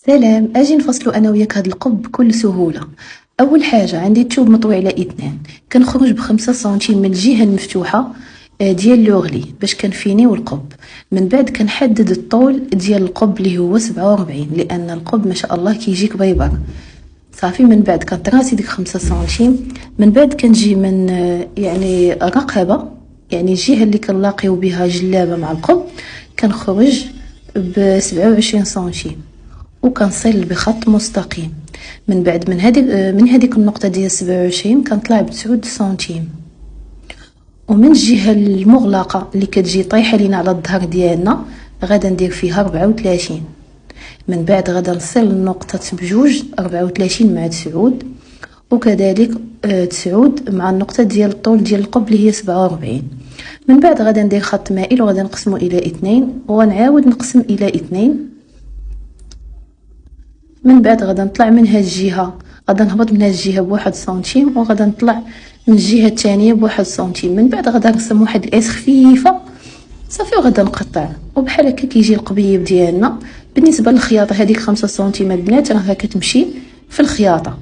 سلام، اجي نفصلو انا وياك هاد القب بكل سهوله. اول حاجه عندي التوب مطوي على اثنان، كنخرج بخمسة سنتيم من الجهه المفتوحه ديال لوغلي باش كنفينيو القب. من بعد كنحدد الطول ديال القب اللي هو 47 لان القب ما شاء الله كيجيك بيبر. صافي من بعد كنطراسي ديك 5 سنتيم. من بعد كنجي من يعني رقبه، يعني الجهه اللي كنلاقيو بها جلابه مع القب، كنخرج ب 27 سنتيم وكنصل بخط مستقيم. من بعد من هذيك النقطه ديال 27 كنطلع ب9 سنتيم، ومن الجهه المغلقه اللي كتجي طايحه لينا على الظهر ديالنا غادا ندير فيها 34. من بعد غادا نصل لنقطه بجوج 34 مع 9، وكذلك 9 مع النقطه ديال الطول ديال القب اللي هي 47. من بعد غادا ندير خط مائل وغادا نقسمه الى 2 ونعاود نقسم الى 2. من بعد غادا نطلع من هاد الجهه، غادا نهبط من هاد الجهه بواحد سنتيم وغادا نطلع من الجهه الثانيه بواحد سنتيم. من بعد غادا نرسم واحد الاس خفيفه صافي وغادا نقطع، وبحال هكا كيجي القبيب ديالنا. بالنسبه للخياطه هذيك 5 سنتيم البنات راها كتمشي في الخياطه.